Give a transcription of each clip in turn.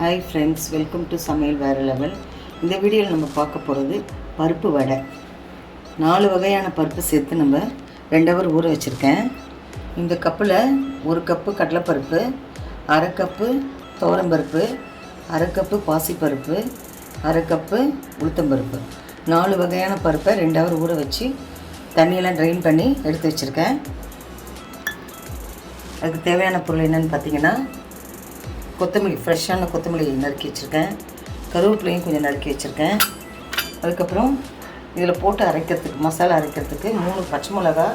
Hi friends, welcome to Samayal Vera Level. இந்த வீடியோவில் நம்ம பார்க்க போகிறது பருப்பு வடை. 4 வகையான பருப்பு சேர்த்து நம்ம 2 ஹவர் ஊற வச்சுருக்கேன். இந்த கப்பில் 1 கப்பு கடலைப்பருப்பு, 1/2 கப்பு துவரம்பருப்பு, 1/2 கப்பு பாசிப்பருப்பு, 1/2 கப்பு உளுத்தம்பருப்பு. 4 வகையான பருப்பை 2 ஹவர் ஊற வச்சு தண்ணியெல்லாம் ட்ரைன் பண்ணி எடுத்து வச்சுருக்கேன். அதுக்கு தேவையான பொருள் என்னென்னு பார்த்தீங்கன்னா, கொத்தமல்லி, ஃப்ரெஷ்ஷான கொத்தமல்லி நறுக்கி வச்சுருக்கேன். கருவேப்பிலையும் கொஞ்சம் நறுக்கி வச்சுருக்கேன். அதுக்கப்புறம் இதில் போட்டு அரைக்கிறதுக்கு, மசாலா அரைக்கிறதுக்கு 3 பச்சை மிளகா,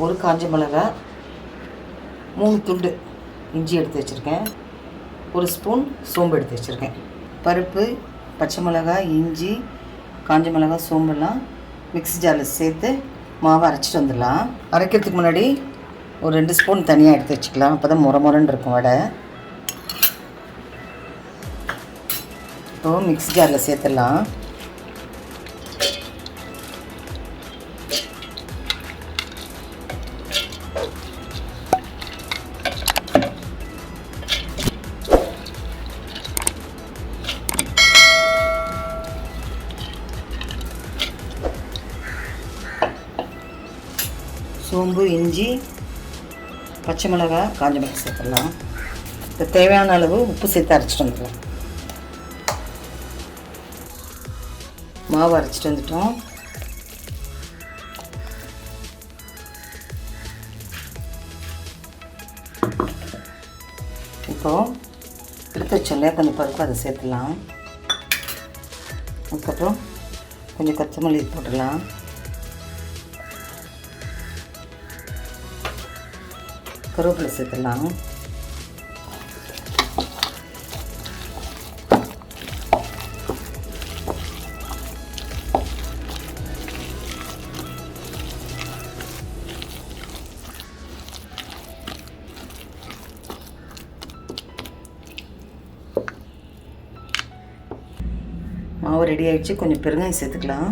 1 காஞ்ச மிளகா, 3 துண்டு இஞ்சி எடுத்து வச்சுருக்கேன். 1 ஸ்பூன் சோம்பு எடுத்து வச்சுருக்கேன். பருப்பு, பச்சை மிளகா, இஞ்சி, காஞ்ச மிளகா, சோம்பெல்லாம் மிக்ஸி ஜாரில் சேர்த்து மாவை அரைச்சிட்டு வந்துடலாம். அரைக்கிறதுக்கு முன்னாடி ஒரு 2 ஸ்பூன் தனியாக எடுத்து வச்சுக்கலாம். அப்போ தான் முறன்னு இருக்கும் வடை. இப்போது மிக்ஸி ஜாரில் சேர்த்துடலாம். சோம்பு, இஞ்சி, பச்சை மிளகாய், காஞ்ச மிளகாய் சேர்த்துடலாம். இப்போ தேவையான அளவு உப்பு சேர்த்து அரைச்சிட்டு வந்துடலாம். மாவு அரைச்சிட்டு வந்துட்டோம். இப்போது எடுத்து வச்சோம்லையா கொஞ்சம் பருப்பு, அதை சேர்த்துடலாம். அதுக்கப்புறம் கொஞ்சம் கொத்தமல்லி போட்டுடலாம். கருவேப்பிலை சேர்த்துடலாம். மாவு ரெடி ஆகிடுச்சு. கொஞ்சம் பெருங்காயம் சேர்த்துக்கலாம்.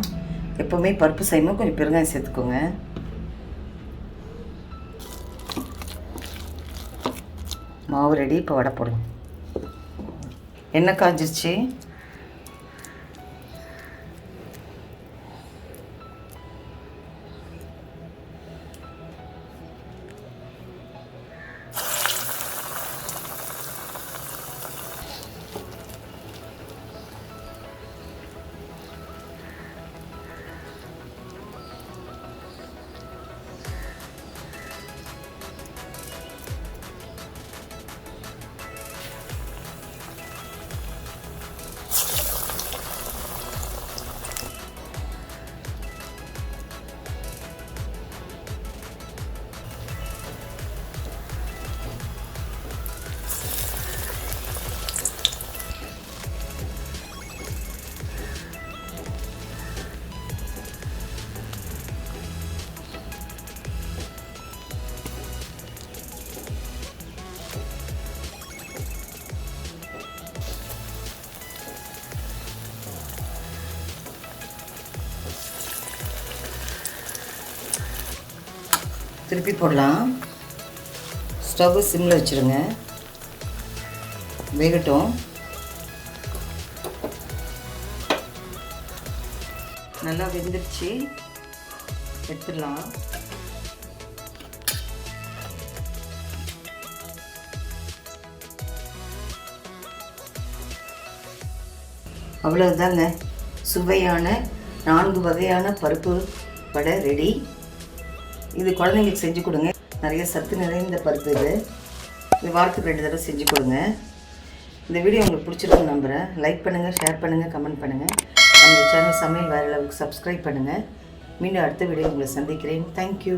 எப்போவுமே பருப்பு செய்யும்போது கொஞ்சம் பெருங்காயம் சேர்த்துக்கோங்க. மாவு ரெடி. இப்போ வடை போடலாம். எண்ணெய் காஞ்சிருச்சு. திருப்பி போடலாம். ஸ்டவ் சிம்மில் வச்சுருங்க. வேகட்டும். நல்லா வெந்துருச்சு. எடுத்துடலாம். அவ்வளோதாங்க. சுவையான 4 வகையான பருப்பு வடை ரெடி. இது குழந்தைங்களுக்கு செஞ்சு கொடுங்க. நிறைய சத்து நிறைந்த பருப்பு இது வாரத்துக்கு 2 தடவை செஞ்சு கொடுங்க. இந்த வீடியோ உங்களுக்கு பிடிச்சிருக்குன்னு நம்புகிறேன். லைக் பண்ணுங்கள், ஷேர் பண்ணுங்கள், கமெண்ட் பண்ணுங்கள். நம்ம சேனல் சமையல் வேற லெவலுக்கு சப்ஸ்கிரைப் பண்ணுங்கள். மீண்டும் அடுத்த வீடியோ உங்களை சந்திக்கிறேன். தேங்க்யூ.